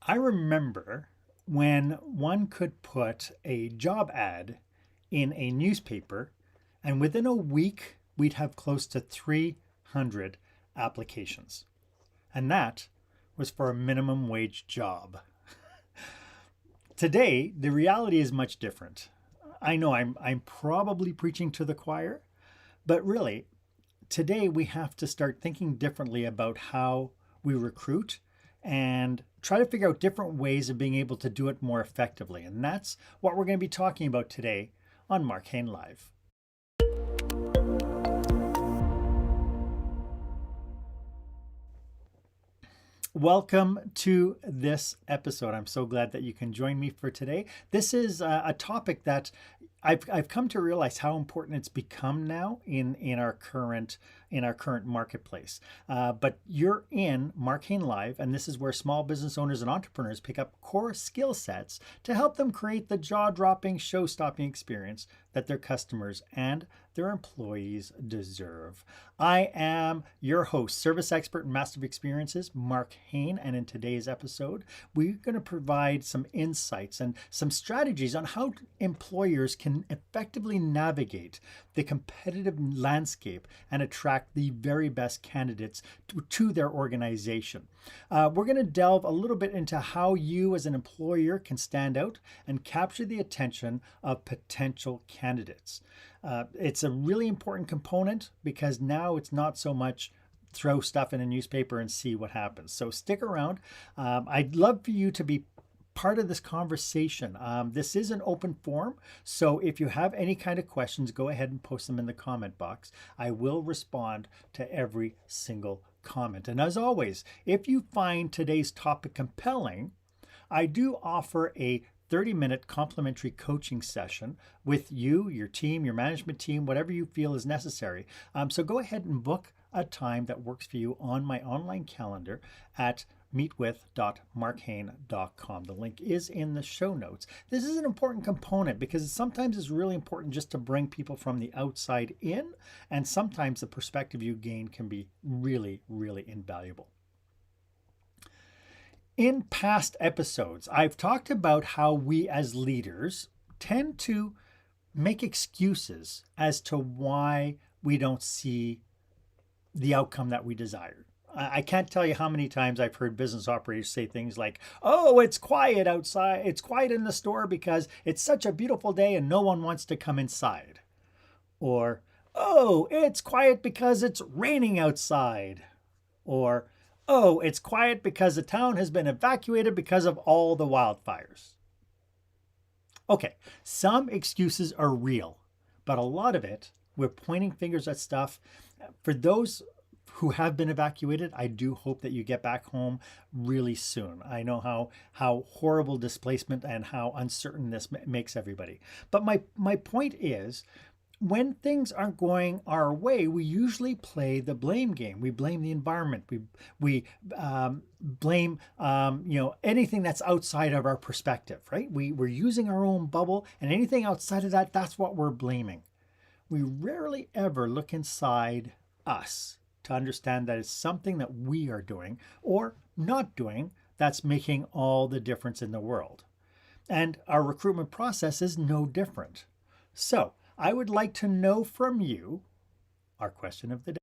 I remember when one could put a job ad in a newspaper, and within a week, we'd have close to 300 applications. And that was for a minimum wage job. Today, the reality is much different. I know I'm probably preaching to the choir, but really, today we have to start thinking differently about how we recruit and try to figure out different ways of being able to do it more effectively. And that's what we're going to be talking about today on Marc Haine Live. Welcome to this episode. I'm so glad that you can join me for today. This is a topic that I've come to realize how important it's become now in our current marketplace. But you're in Marc Haine Live, and this is where small business owners and entrepreneurs pick up core skill sets to help them create the jaw-dropping, show-stopping experience that their customers and their employees deserve. I am your host, service expert and master of experiences, Marc Haine, and in today's episode, we're going to provide some insights and some strategies on how employers can effectively navigate the competitive landscape and attract the very best candidates to their organization. We're going to delve a little bit into how you as an employer can stand out and capture the attention of potential candidates. It's a really important component because now it's not so much throw stuff in a newspaper and see what happens. So stick around. I'd love for you to be part of this conversation. This is an open forum, so if you have any kind of questions, go ahead and post them in the comment box. I will respond to every single comment. And as always, if you find today's topic compelling, I do offer a 30-minute complimentary coaching session with you, your team, your management team, whatever you feel is necessary. So go ahead and book a time that works for you on my online calendar at meetwith.marchaine.com. The link is in the show notes. This is an important component because sometimes it's really important just to bring people from the outside in, and sometimes the perspective you gain can be really, really invaluable. In past episodes, I've talked about how we as leaders tend to make excuses as to why we don't see the outcome that we desire. I can't tell you how many times I've heard business operators say things like, oh, it's quiet outside. It's quiet in the store because it's such a beautiful day and no one wants to come inside. Or, oh, it's quiet because it's raining outside. Or, oh, it's quiet because the town has been evacuated because of all the wildfires. Okay, some excuses are real, but a lot of it, we're pointing fingers at stuff. For those who have been evacuated, I do hope that you get back home really soon. I know how horrible displacement and how uncertain this makes everybody. But my point is, when things aren't going our way, we usually play the blame game. We blame the environment. We blame anything that's outside of our perspective, right? We're using our own bubble, and anything outside of that, that's what we're blaming. We rarely ever look inside us to understand that it's something that we are doing or not doing that's making all the difference in the world. And our recruitment process is no different. So I would like to know from you our question of the day.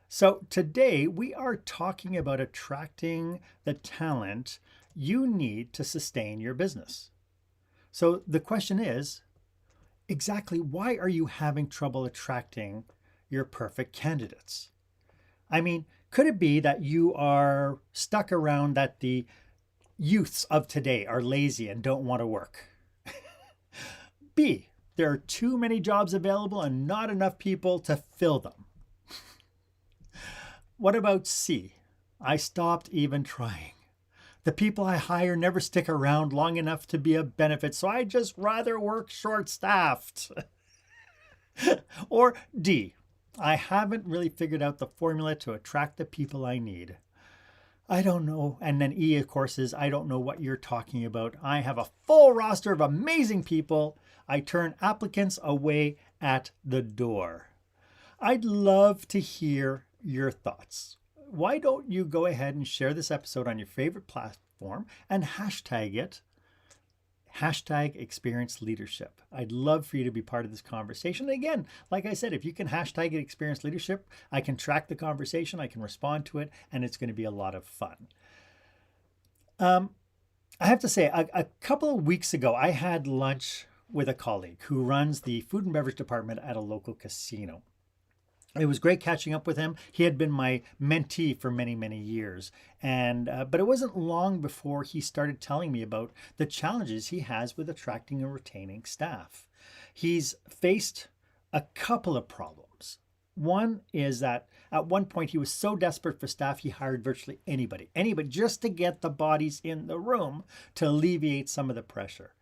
So today we are talking about attracting the talent you need to sustain your business. So the question is, exactly why are you having trouble attracting your perfect candidates? I mean, could it be that you are stuck around that the youths of today are lazy and don't want to work? B, there are too many jobs available and not enough people to fill them. What about C? I stopped even trying. The people I hire never stick around long enough to be a benefit, so I just rather work short-staffed. Or D, I haven't really figured out the formula to attract the people I need. I don't know. And then E, of course, is I don't know what you're talking about. I have a full roster of amazing people. I turn applicants away at the door. I'd love to hear your thoughts. Why don't you go ahead and share this episode on your favorite platform and hashtag it, hashtag Experience Leadership. I'd love for you to be part of this conversation. And again, like I said, if you can hashtag it Experience Leadership, I can track the conversation, I can respond to it, and it's going to be a lot of fun. I have to say, a couple of weeks ago, I had lunch with a colleague who runs the food and beverage department at a local casino. It was great catching up with him. He had been my mentee for many, many years. But it wasn't long before he started telling me about the challenges he has with attracting and retaining staff. He's faced a couple of problems. One is that at one point he was so desperate for staff, he hired virtually anybody, just to get the bodies in the room to alleviate some of the pressure.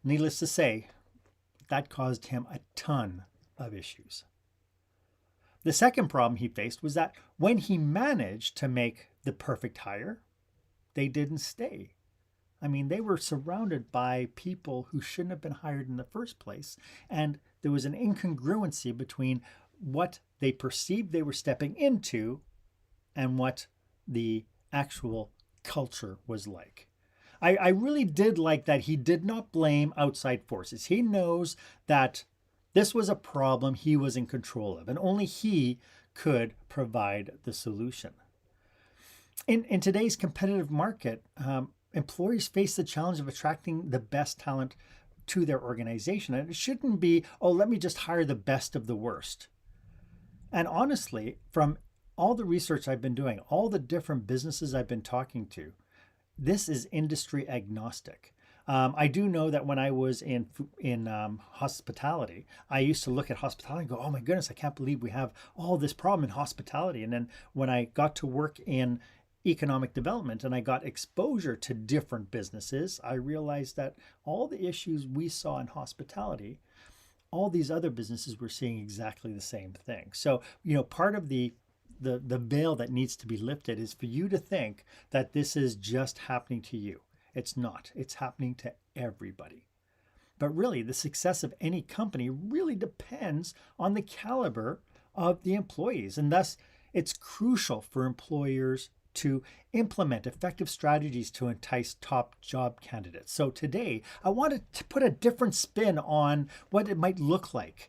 Needless to say, that caused him a ton of issues. The second problem he faced was that when he managed to make the perfect hire, they didn't stay. I mean, they were surrounded by people who shouldn't have been hired in the first place. And there was an incongruency between what they perceived they were stepping into and what the actual culture was like. I really did like that he did not blame outside forces. He knows that this was a problem he was in control of, and only he could provide the solution. In today's competitive market, employers face the challenge of attracting the best talent to their organization. And it shouldn't be, oh, let me just hire the best of the worst. And honestly, from all the research I've been doing, all the different businesses I've been talking to, this is industry agnostic. I do know that when I was in hospitality, I used to look at hospitality and go, oh my goodness, I can't believe we have all this problem in hospitality. And then when I got to work in economic development and I got exposure to different businesses, I realized that all the issues we saw in hospitality, all these other businesses were seeing exactly the same thing. So, part of the veil that needs to be lifted is for you to think that this is just happening to you. It's not. It's happening to everybody. But really, the success of any company really depends on the caliber of the employees. And thus, it's crucial for employers to implement effective strategies to entice top job candidates. So today, I wanted to put a different spin on what it might look like.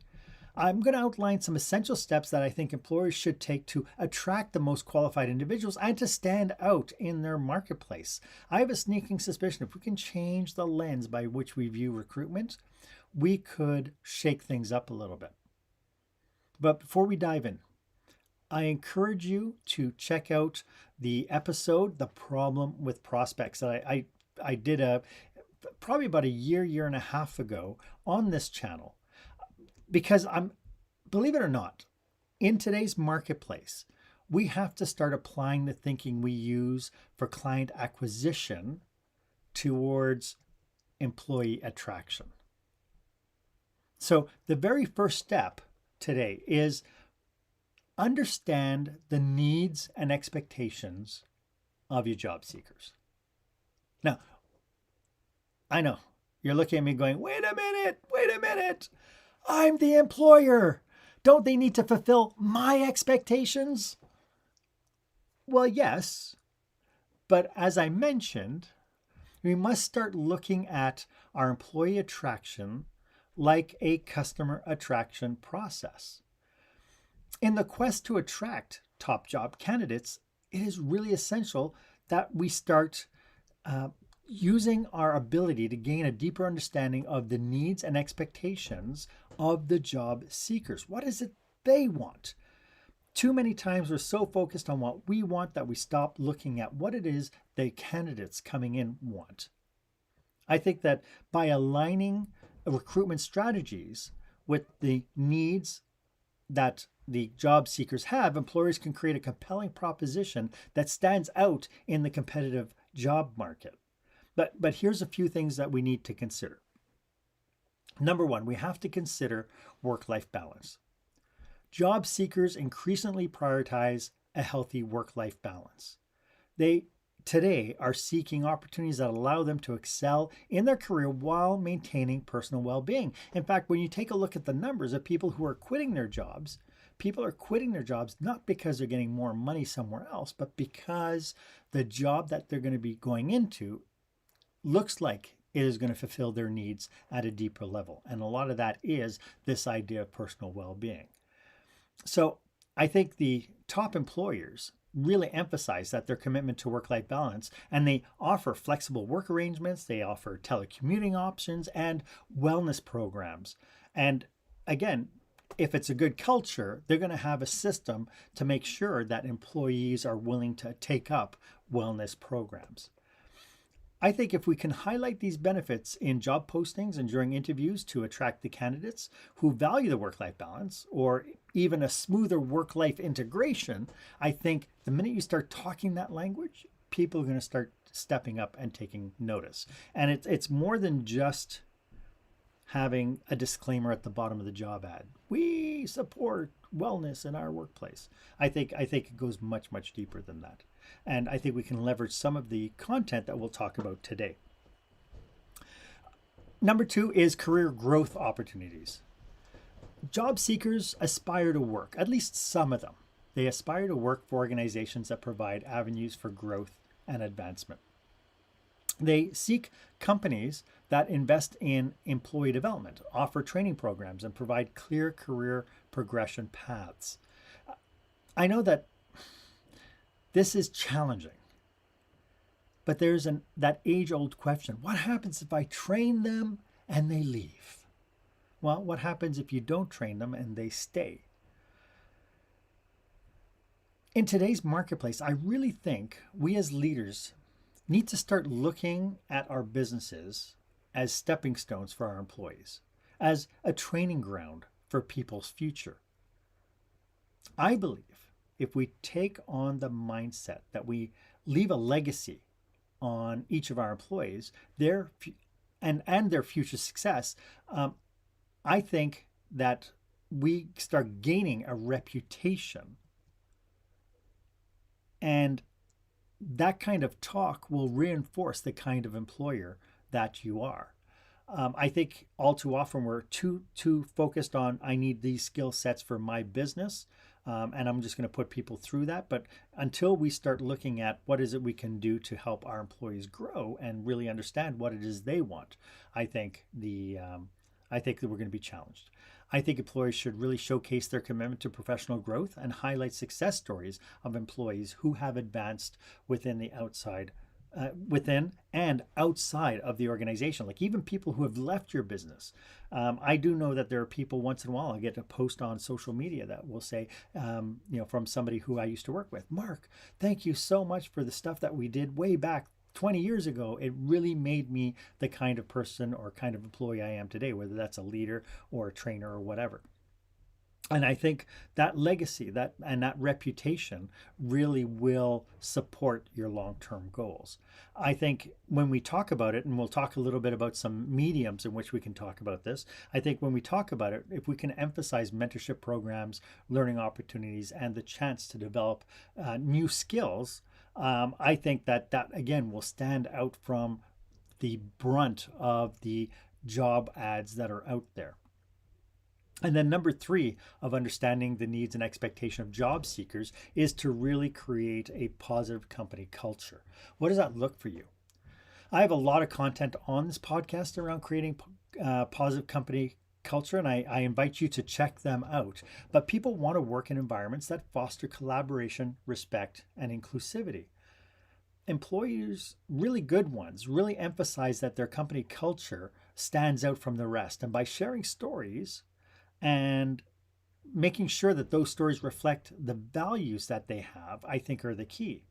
I'm going to outline some essential steps that I think employers should take to attract the most qualified individuals and to stand out in their marketplace. I have a sneaking suspicion if we can change the lens by which we view recruitment, we could shake things up a little bit. But before we dive in, I encourage you to check out the episode, The Problem with Prospects, that I did probably about a year and a half ago on this channel. Because believe it or not, in today's marketplace, we have to start applying the thinking we use for client acquisition towards employee attraction. So the very first step today is understand the needs and expectations of your job seekers. Now, I know you're looking at me going, wait a minute. I'm the employer. Don't they need to fulfill my expectations? Well, yes. But as I mentioned, we must start looking at our employee attraction like a customer attraction process. In the quest to attract top job candidates, it is really essential that we start using our ability to gain a deeper understanding of the needs and expectations of the job seekers. What is it they want? Too many times we're so focused on what we want that we stop looking at what it is the candidates coming in want. I think that by aligning recruitment strategies with the needs that the job seekers have, employers can create a compelling proposition that stands out in the competitive job market. But here's a few things that we need to consider. Number one, we have to consider work-life balance. Job seekers increasingly prioritize a healthy work-life balance. They today are seeking opportunities that allow them to excel in their career while maintaining personal well-being. In fact, when you take a look at the numbers of people who are quitting their jobs people are quitting their jobs not because they're getting more money somewhere else, but because the job that they're going to be going into looks like it is going to fulfill their needs at a deeper level. And a lot of that is this idea of personal well-being. So I think the top employers really emphasize that their commitment to work-life balance, and they offer flexible work arrangements, they offer telecommuting options and wellness programs. And again, if it's a good culture, they're going to have a system to make sure that employees are willing to take up wellness programs. I think if we can highlight these benefits in job postings and during interviews to attract the candidates who value the work-life balance or even a smoother work-life integration, I think the minute you start talking that language, people are going to start stepping up and taking notice. And it's more than just having a disclaimer at the bottom of the job ad. We support wellness in our workplace. I think it goes much, much deeper than that. And I think we can leverage some of the content that we'll talk about today. Number 2 is career growth opportunities. Job seekers aspire to work, at least some of them. They aspire to work for organizations that provide avenues for growth and advancement. They seek companies that invest in employee development, offer training programs, and provide clear career progression paths. I know that this is challenging, but there's that age-old question: what happens if I train them and they leave? Well, what happens if you don't train them and they stay? In today's marketplace, I really think we as leaders need to start looking at our businesses as stepping stones for our employees, as a training ground for people's future. I believe if we take on the mindset that we leave a legacy on each of our employees, their future success, I think that we start gaining a reputation, and that kind of talk will reinforce the kind of employer that you are. I think all too often we're too focused on, I need these skill sets for my business, and I'm just going to put people through that. But until we start looking at what is it we can do to help our employees grow and really understand what it is they want, I think that we're going to be challenged. I think employers should really showcase their commitment to professional growth and highlight success stories of employees who have advanced within and outside of the organization, like even people who have left your business. I do know that there are people once in a while I get a post on social media that will say, from somebody who I used to work with, Mark, thank you so much for the stuff that we did way back 20 years ago. It really made me the kind of person or kind of employee I am today, whether that's a leader or a trainer or whatever. And I think that legacy, that reputation really will support your long-term goals. I think when we talk about it, and we'll talk a little bit about some mediums in which we can talk about this, I think when we talk about it, if we can emphasize mentorship programs, learning opportunities, and the chance to develop new skills, I think that again will stand out from the brunt of the job ads that are out there. And then number 3 of understanding the needs and expectation of job seekers is to really create a positive company culture. What does that look for you? I have a lot of content on this podcast around creating positive company culture, and I invite you to check them out. But people want to work in environments that foster collaboration, respect, and inclusivity. Employers, really good ones, really emphasize that their company culture stands out from the rest. And by sharing stories and making sure that those stories reflect the values that they have, I think are the key.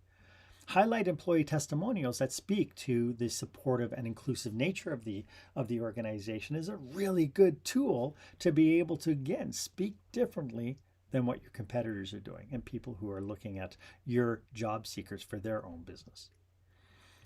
Highlight employee testimonials that speak to the supportive and inclusive nature of the organization is a really good tool to be able to, again, speak differently than what your competitors are doing and people who are looking at your job seekers for their own business.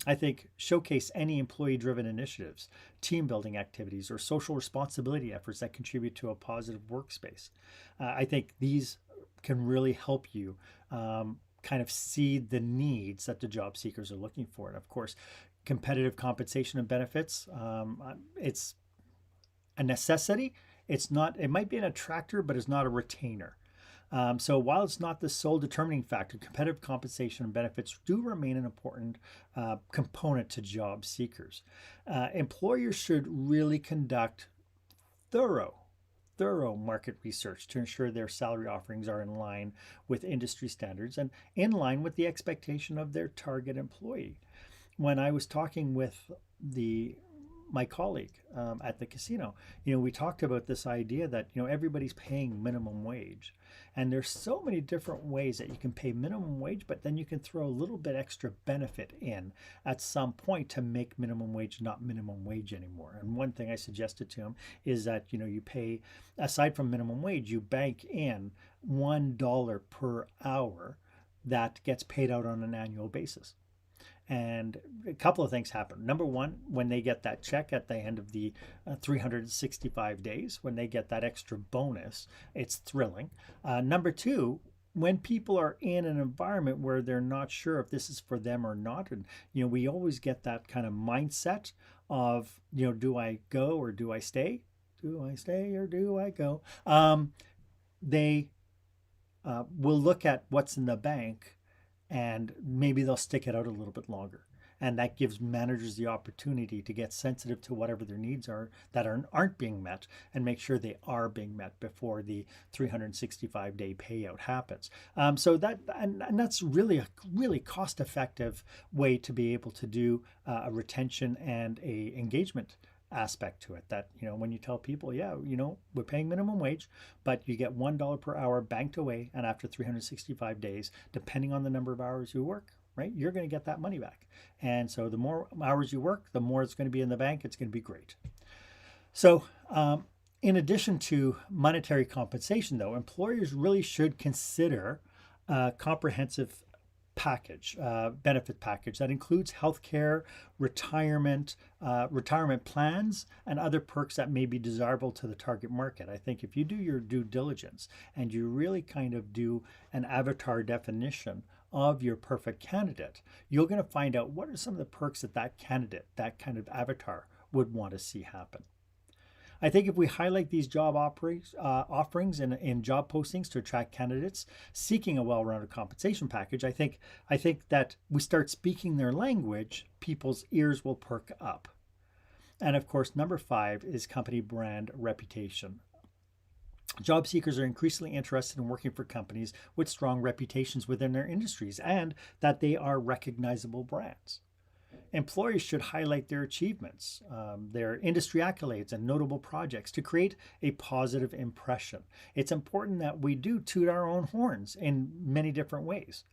I think showcase any employee-driven initiatives, team building activities, or social responsibility efforts that contribute to a positive workspace. I think these can really help you kind of see the needs that the job seekers are looking for. And of course, competitive compensation and benefits, it's a necessity. It might be an attractor, but it's not a retainer. So while it's not the sole determining factor, competitive compensation and benefits do remain an important component to job seekers. Employers should really conduct thorough market research to ensure their salary offerings are in line with industry standards and in line with the expectation of their target employee. When I was talking with my colleague at the casino, we talked about this idea that everybody's paying minimum wage, and there's so many different ways that you can pay minimum wage, but then you can throw a little bit extra benefit in at some point to make minimum wage not minimum wage anymore. And one thing I suggested to him is that you pay, aside from minimum wage, you bank in $1 per hour that gets paid out on an annual basis. And a couple of things happen. Number one, when they get that check at the end of the 365 days, when they get that extra bonus, it's thrilling. Number two, when people are in an environment where they're not sure if this is for them or not, and we always get that kind of mindset of, do I go or do I stay? Do I stay or do I go? They will look at what's in the bank, and maybe they'll stick it out a little bit longer. And that gives managers the opportunity to get sensitive to whatever their needs are that aren't being met, and make sure they are being met before the 365-day payout happens. So that's really a really cost-effective way to be able to do a retention and a engagement aspect to it. That when you tell people, we're paying minimum wage, but you get $1 per hour banked away, and after 365 days, depending on the number of hours you work, right, you're going to get that money back. And so the more hours you work, the more it's going to be in the bank. It's going to be great. So in addition to monetary compensation, though, employers really should consider comprehensive benefit package that includes healthcare, retirement plans, and other perks that may be desirable to the target market. I think if you do your due diligence and you really kind of do an avatar definition of your perfect candidate, you're going to find out what are some of the perks that candidate, that kind of avatar, would want to see happen. I think if we highlight these job offerings in job postings to attract candidates seeking a well-rounded compensation package, I think that we start speaking their language, people's ears will perk up. And of course, number 5 is company brand reputation. Job seekers are increasingly interested in working for companies with strong reputations within their industries and that they are recognizable brands. Employers should highlight their achievements, their industry accolades, and notable projects to create a positive impression. It's important that we do toot our own horns in many different ways.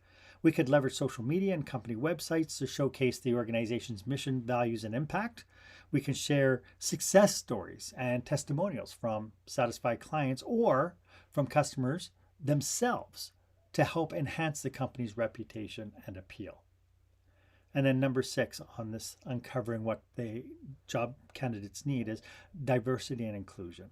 We could leverage social media and company websites to showcase the organization's mission, values, and impact. We can share success stories and testimonials from satisfied clients or from customers themselves to help enhance the company's reputation and appeal. And then number 6 on this uncovering what the job candidates need is diversity and inclusion.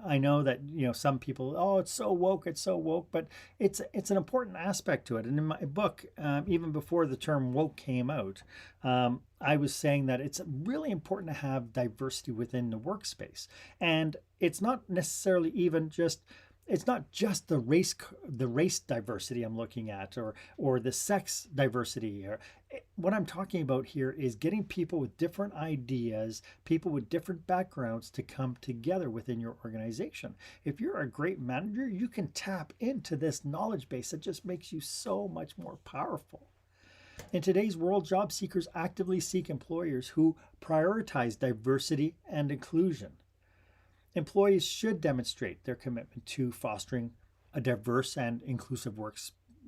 I know that some people, it's so woke, but it's an important aspect to it. And in my book, even before the term woke came out, I was saying that it's really important to have diversity within the workspace. And it's not necessarily even just it's not just the race diversity I'm looking at, or the sex diversity. What I'm talking about here is getting people with different ideas, people with different backgrounds to come together within your organization. If you're a great manager, you can tap into this knowledge base that just makes you so much more powerful. In today's world, job seekers actively seek employers who prioritize diversity and inclusion. Employees should demonstrate their commitment to fostering a diverse and inclusive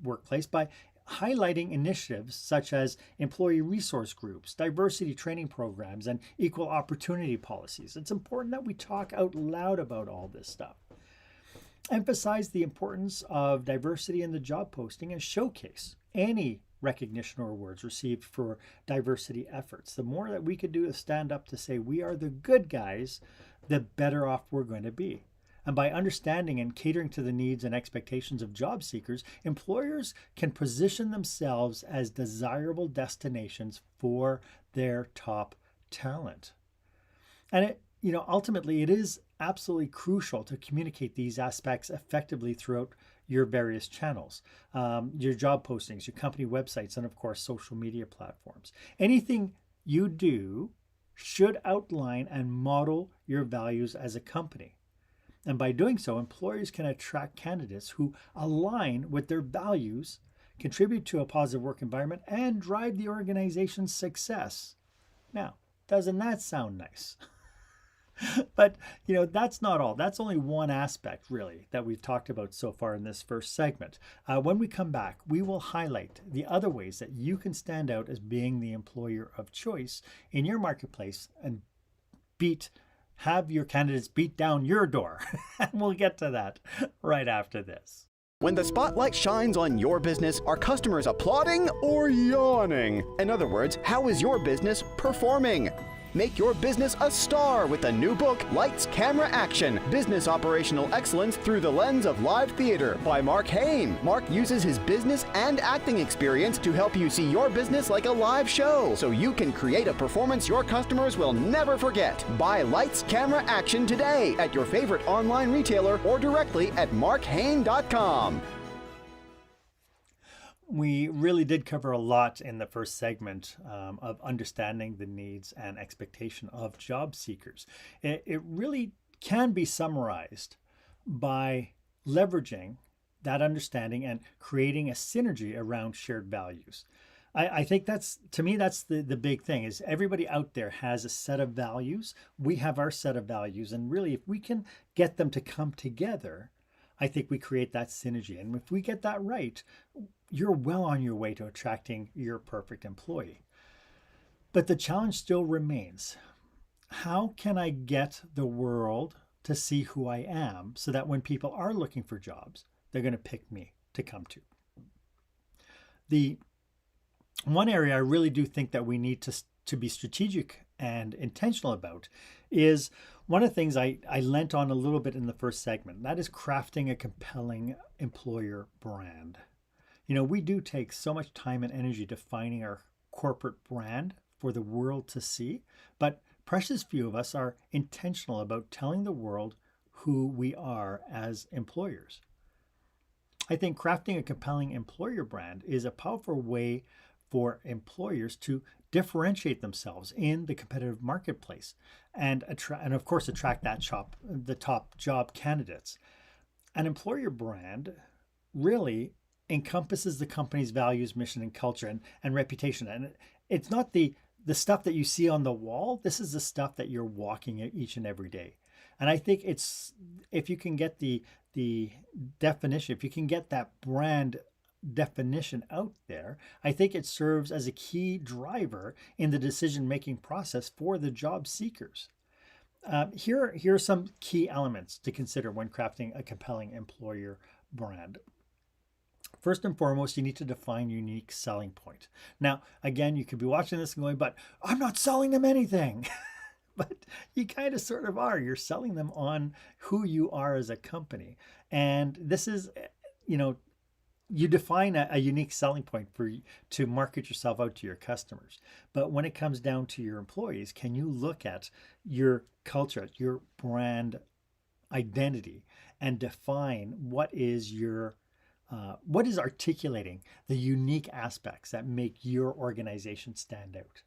workplace by highlighting initiatives such as employee resource groups, diversity training programs, and equal opportunity policies. It's important that we talk out loud about all this stuff. Emphasize the importance of diversity in the job posting and showcase any recognition or awards received for diversity efforts. The more that we could do is stand up to say we are the good guys, the better off we're going to be. And by understanding and catering to the needs and expectations of job seekers, employers can position themselves as desirable destinations for their top talent. And ultimately it is absolutely crucial to communicate these aspects effectively throughout your various channels, your job postings, your company websites, and of course, social media platforms. Anything you do should outline and model your values as a company. And by doing so, employers can attract candidates who align with their values, contribute to a positive work environment, and drive the organization's success. Now, doesn't that sound nice? But, that's not all. That's only one aspect, really, that we've talked about so far in this first segment. When we come back, we will highlight the other ways that you can stand out as being the employer of choice in your marketplace and have your candidates beat down your door. And we'll get to that right after this. When the spotlight shines on your business, are customers applauding or yawning? In other words, how is your business performing? Make your business a star with the new book, Lights, Camera, Action, Business Operational Excellence Through the Lens of Live Theater by Marc Haine. Marc uses his business and acting experience to help you see your business like a live show, so you can create a performance your customers will never forget. Buy Lights, Camera, Action today at your favorite online retailer or directly at marchaine.com. We really did cover a lot in the first segment of understanding the needs and expectation of job seekers. It really can be summarized by leveraging that understanding and creating a synergy around shared values. I think to me, that's the big thing is everybody out there has a set of values. We have our set of values. And really, if we can get them to come together, I think we create that synergy. And if we get that right, you're well on your way to attracting your perfect employee. But the challenge still remains. How can I get the world to see who I am so that when people are looking for jobs, they're going to pick me to come to? The one area I really do think that we need to be strategic and intentional about is one of the things I lent on a little bit in the first segment. That is crafting a compelling employer brand. We do take so much time and energy defining our corporate brand for the world to see, but precious few of us are intentional about telling the world who we are as employers. I think crafting a compelling employer brand is a powerful way for employers to differentiate themselves in the competitive marketplace and of course attract the top job candidates. An employer brand really encompasses the company's values, mission, and culture and reputation. And it's not the stuff that you see on the wall. This is the stuff that you're walking each and every day. And I think if you can get the definition, if you can get that brand definition out there, I think it serves as a key driver in the decision-making process for the job seekers. Here are some key elements to consider when crafting a compelling employer brand. First and foremost, you need to define unique selling point. Now, again, you could be watching this and going, but I'm not selling them anything. But you kind of sort of are. You're selling them on who you are as a company. And this is, you define a unique selling point to market yourself out to your customers. But when it comes down to your employees, can you look at your culture, your brand identity, and define what is articulating the unique aspects that make your organization stand out?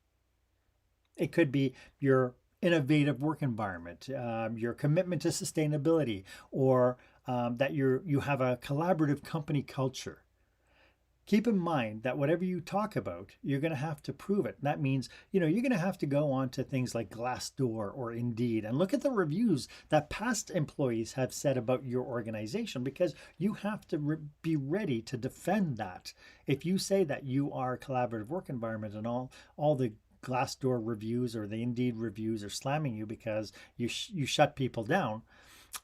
It could be your innovative work environment, your commitment to sustainability, or that you have a collaborative company culture. Keep in mind that whatever you talk about, you're going to have to prove it. That means, you're going to have to go on to things like Glassdoor or Indeed and look at the reviews that past employees have said about your organization, because you have to be ready to defend that. If you say that you are a collaborative work environment and all the Glassdoor reviews or the Indeed reviews are slamming you because you shut people down,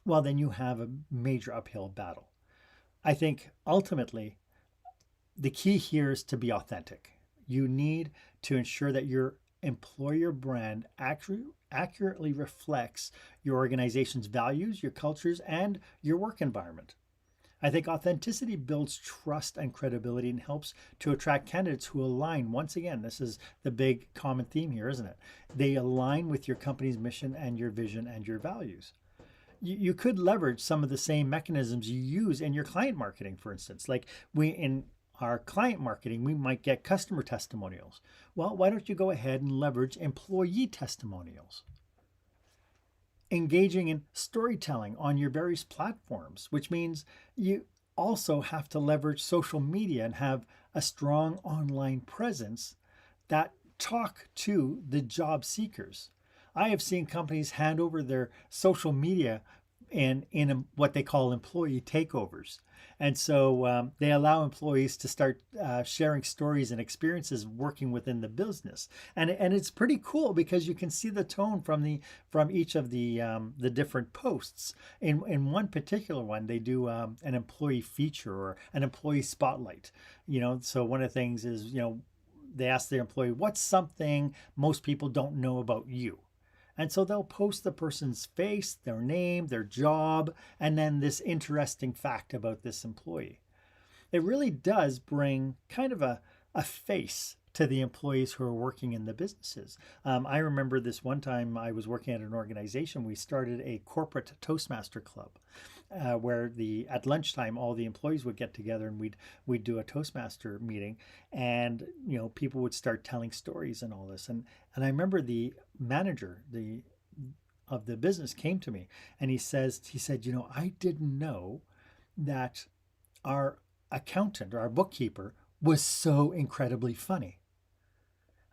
well, then you have a major uphill battle. I think ultimately, the key here is to be authentic. You need to ensure that your employer brand accurately reflects your organization's values, your cultures, and your work environment. I think authenticity builds trust and credibility and helps to attract candidates who align. Once again, this is the big common theme here, isn't it? They align with your company's mission and your vision and your values. you could leverage some of the same mechanisms you use in your client marketing, for instance. Like in our client marketing, we might get customer testimonials. Well, why don't you go ahead and leverage employee testimonials? Engaging in storytelling on your various platforms, which means you also have to leverage social media and have a strong online presence that talk to the job seekers. I have seen companies hand over their social media in what they call employee takeovers. And so they allow employees to start sharing stories and experiences working within the business. And it's pretty cool because you can see the tone from each of the different posts. In one particular one, they do an employee feature or an employee spotlight. So one of the things is, they ask their employee, what's something most people don't know about you? And so they'll post the person's face, their name, their job, and then this interesting fact about this employee. It really does bring kind of a face to the employees who are working in the businesses. I remember this one time I was working at an organization. We started a corporate Toastmaster club where at lunchtime all the employees would get together and we'd do a Toastmaster meeting, and people would start telling stories and all this. And I remember the manager of the business came to me and he said, I didn't know that our accountant or our bookkeeper was so incredibly funny.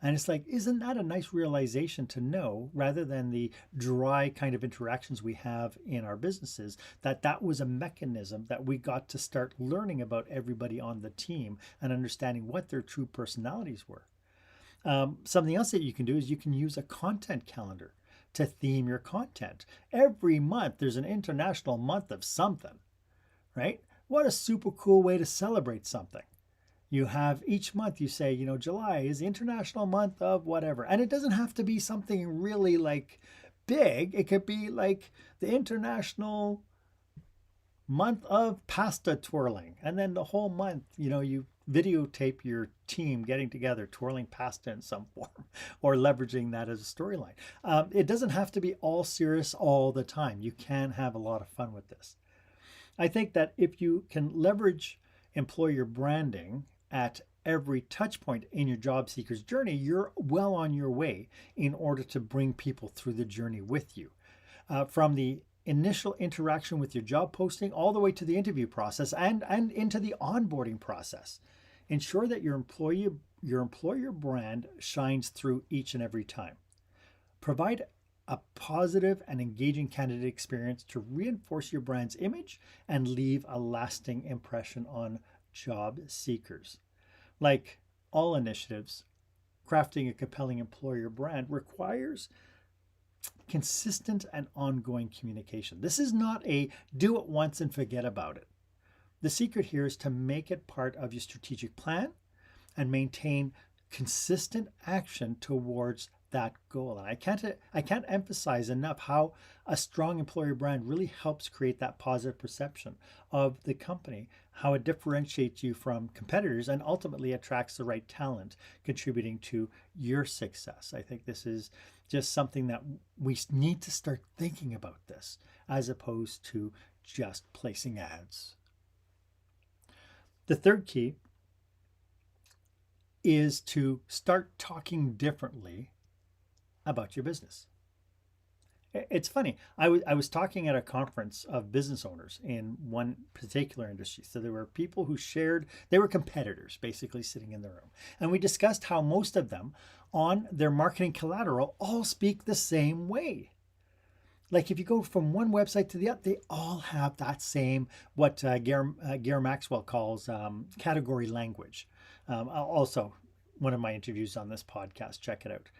And it's like, isn't that a nice realization to know, rather than the dry kind of interactions we have in our businesses, that was a mechanism that we got to start learning about everybody on the team and understanding what their true personalities were. Something else that you can do is you can use a content calendar to theme your content. Every month there's an international month of something, right? What a super cool way to celebrate something. You have each month, you say, July is the international month of whatever. And it doesn't have to be something really like big. It could be like the international month of pasta twirling. And then the whole month, you videotape your team getting together, twirling pasta in some form, or leveraging that as a storyline. It doesn't have to be all serious all the time. You can have a lot of fun with this. I think that if you can leverage employer branding at every touch point in your job seeker's journey, you're well on your way in order to bring people through the journey with you. From the initial interaction with your job posting all the way to the interview process and into the onboarding process. Ensure that your employer brand shines through each and every time. Provide a positive and engaging candidate experience to reinforce your brand's image and leave a lasting impression on job seekers. Like all initiatives, crafting a compelling employer brand requires consistent and ongoing communication. This is not a do it once and forget about it. The secret here is to make it part of your strategic plan and maintain consistent action towards that goal. And I can't emphasize enough how a strong employer brand really helps create that positive perception of the company, how it differentiates you from competitors and ultimately attracts the right talent, contributing to your success. I think this is just something that we need to start thinking about this, as opposed to just placing ads. The third key is to start talking differently about your business. It's funny. I was talking at a conference of business owners in one particular industry. So there were people who they were competitors basically sitting in the room. And we discussed how most of them on their marketing collateral all speak the same way. Like if you go from one website to the other, they all have that same, what Gary Maxwell calls category language. Also, one of my interviews on this podcast, check it out.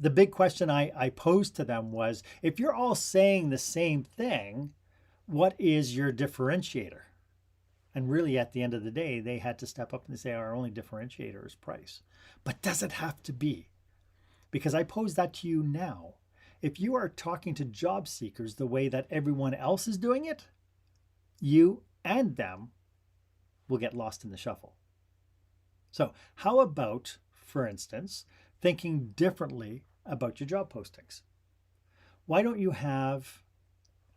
The big question I posed to them was, if you're all saying the same thing, what is your differentiator? And really, at the end of the day, they had to step up and say, our only differentiator is price. But does it have to be? Because I pose that to you now. If you are talking to job seekers the way that everyone else is doing it, you and them will get lost in the shuffle. So how about, for instance, thinking differently about your job postings? Why don't you have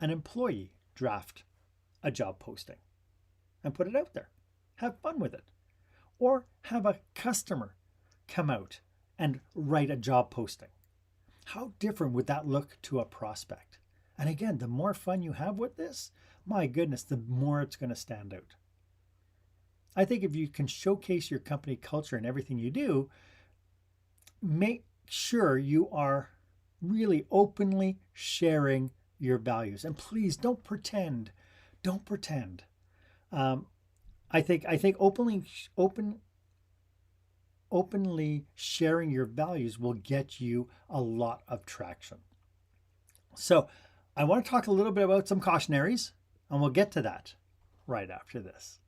an employee draft a job posting and put it out there. Have fun with it. Or have a customer come out and write a job posting. How different would that look to a prospect? And again, the more fun you have with this, my goodness, the more it's going to stand out. I think if you can showcase your company culture in everything you do, make sure you are really openly sharing your values. And please don't pretend. Don't pretend. I think openly sharing your values will get you a lot of traction. So I want to talk a little bit about some cautionaries, and we'll get to that right after this.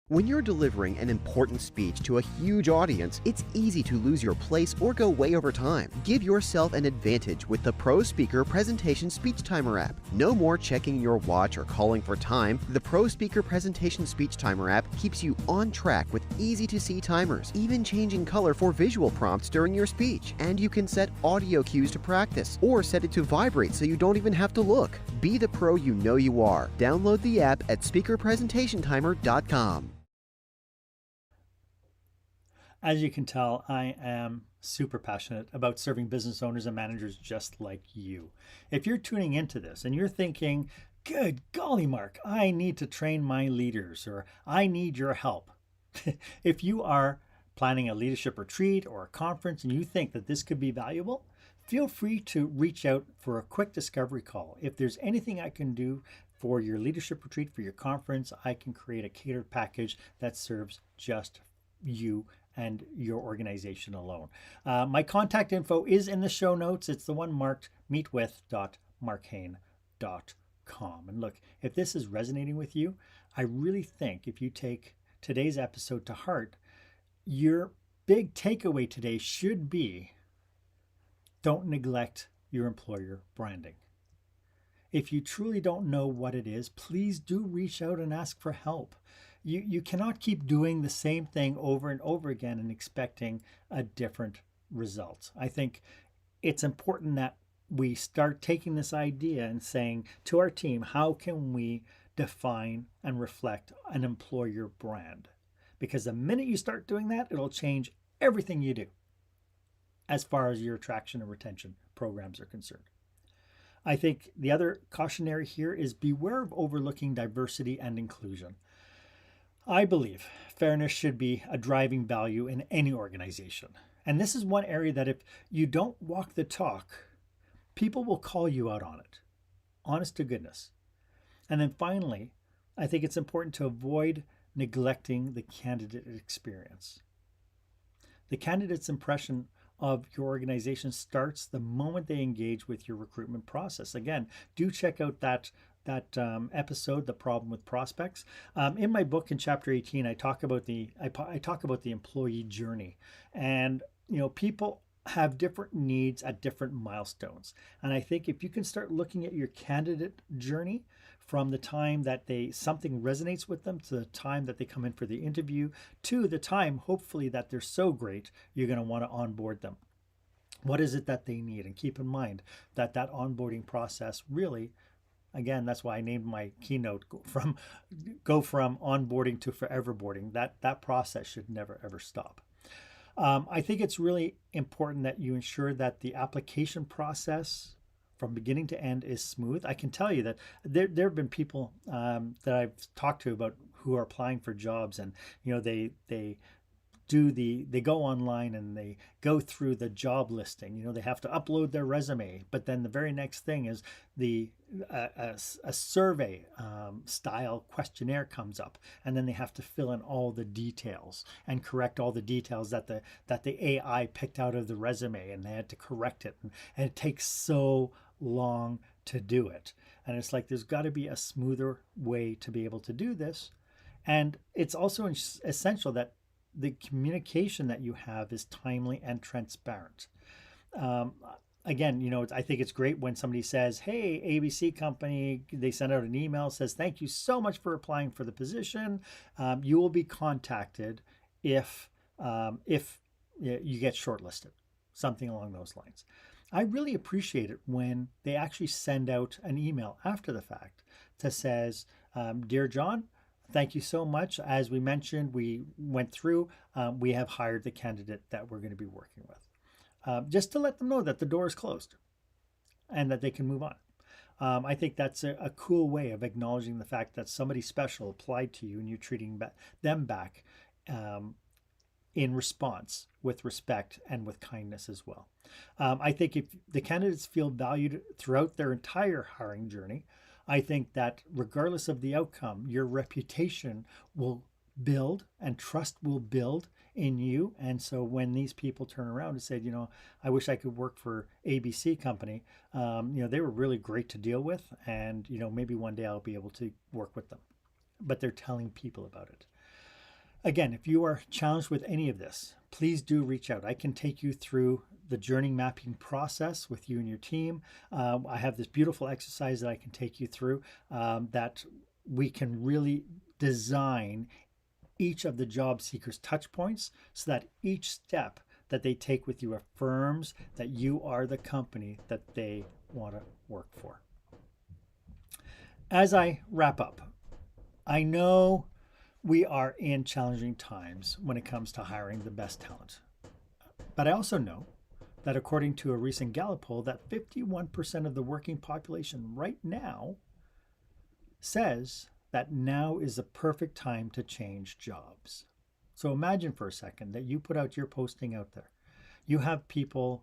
When you're delivering an important speech to a huge audience, it's easy to lose your place or go way over time. Give yourself an advantage with the Pro Speaker Presentation Speech Timer app. No more checking your watch or calling for time. The Pro Speaker Presentation Speech Timer app keeps you on track with easy-to-see timers, even changing color for visual prompts during your speech. And you can set audio cues to practice or set it to vibrate so you don't even have to look. Be the pro you know you are. Download the app at speakerpresentationtimer.com. As you can tell, I am super passionate about serving business owners and managers just like you. If you're tuning into this and you're thinking, good golly, Mark, I need to train my leaders, or I need your help. If you are planning a leadership retreat or a conference and you think that this could be valuable, feel free to reach out for a quick discovery call. If there's anything I can do for your leadership retreat, for your conference, I can create a catered package that serves just you and your organization alone. My contact info is in the show notes. It's the one marked meetwith.marchaine.com. And look, if this is resonating with you, I really think if you take today's episode to heart, your big takeaway today should be, don't neglect your employer branding. If you truly don't know what it is, please do reach out and ask for help. You cannot keep doing the same thing over and over again and expecting a different result. I think it's important that we start taking this idea and saying to our team, how can we define and reflect an employer brand? Because the minute you start doing that, it'll change everything you do as far as your attraction and retention programs are concerned. I think the other cautionary here is beware of overlooking diversity and inclusion. I believe fairness should be a driving value in any organization. And this is one area that if you don't walk the talk, people will call you out on it. Honest to goodness. And then finally, I think it's important to avoid neglecting the candidate experience. The candidate's impression of your organization starts the moment they engage with your recruitment process. Again, do check out that episode, The Problem with Prospects. In my book in chapter 18, I talk about the employee journey, and people have different needs at different milestones. And I think if you can start looking at your candidate journey from the time that something resonates with them to the time that they come in for the interview to the time, hopefully, that they're so great, you're going to want to onboard them. What is it that they need? And keep in mind that onboarding process really, again, that's why I named my keynote go from onboarding to forever boarding. That process should never, ever stop. I think it's really important that you ensure that the application process from beginning to end is smooth. I can tell you that there have been people that I've talked to about who are applying for jobs, and they go online and they go through the job listing. They have to upload their resume, but then the very next thing is a survey style questionnaire comes up, and then they have to fill in all the details and correct all the details that the AI picked out of the resume, and they had to correct it, and it takes so long to do it. And it's like there's got to be a smoother way to be able to do this, and it's also essential that the communication that you have is timely and transparent. Again, I think it's great when somebody says, hey, ABC company, they send out an email, says, thank you so much for applying for the position. You will be contacted if you get shortlisted, something along those lines. I really appreciate it when they actually send out an email after the fact that says, Dear John, thank you so much. As we mentioned, we went through, we have hired the candidate that we're going to be working with. Just to let them know that the door is closed and that they can move on. I think that's a cool way of acknowledging the fact that somebody special applied to you and you're treating them back in response with respect and with kindness as well. I think if the candidates feel valued throughout their entire hiring journey, I think that regardless of the outcome, your reputation will build and trust will build in you. And so when these people turn around and say, I wish I could work for ABC company, they were really great to deal with. And, maybe one day I'll be able to work with them. But they're telling people about it. Again, if you are challenged with any of this, please do reach out. I can take you through the journey mapping process with you and your team. I have this beautiful exercise that I can take you through that we can really design each of the job seekers' touch points so that each step that they take with you affirms that you are the company that they want to work for. As I wrap up, I know we are in challenging times when it comes to hiring the best talent. But I also know that according to a recent Gallup poll, that 51% of the working population right now says that now is the perfect time to change jobs. So imagine for a second that you put out your posting out there. You have people,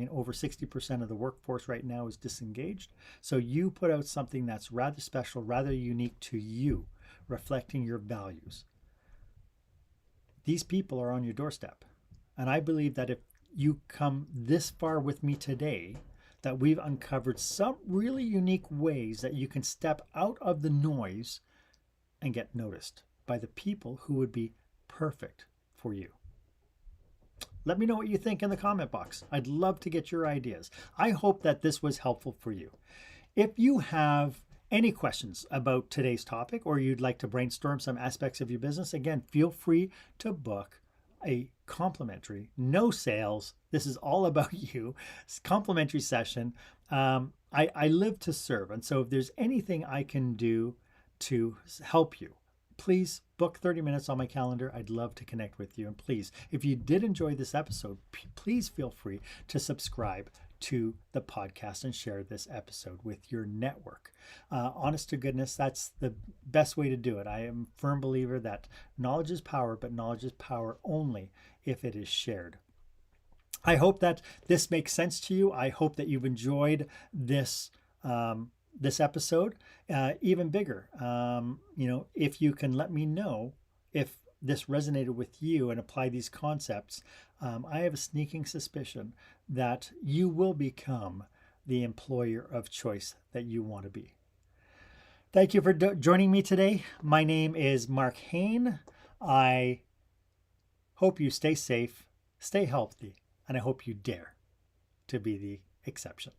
over 60% of the workforce right now is disengaged. So you put out something that's rather special, rather unique to you, reflecting your values. These people are on your doorstep. And I believe that if you come this far with me today, that we've uncovered some really unique ways that you can step out of the noise and get noticed by the people who would be perfect for you. Let me know what you think in the comment box. I'd love to get your ideas. I hope that this was helpful for you. If you have any questions about today's topic or you'd like to brainstorm some aspects of your business, again, feel free to book a complimentary, no sales, this is all about you, complimentary session. I live to serve. And so if there's anything I can do to help you, please book 30 minutes on my calendar. I'd love to connect with you. And please, if you did enjoy this episode, please feel free to subscribe to the podcast and share this episode with your network. Honest to goodness, that's the best way to do it. I am a firm believer that knowledge is power, but knowledge is power only if it is shared. I hope that this makes sense to you. I hope that you've enjoyed this episode. Even bigger, if you can let me know if this resonated with you and apply these concepts, I have a sneaking suspicion that you will become the employer of choice that you want to be. Thank you for joining me today. My name is Marc Haine. I hope you stay safe, stay healthy, and I hope you dare to be the exception.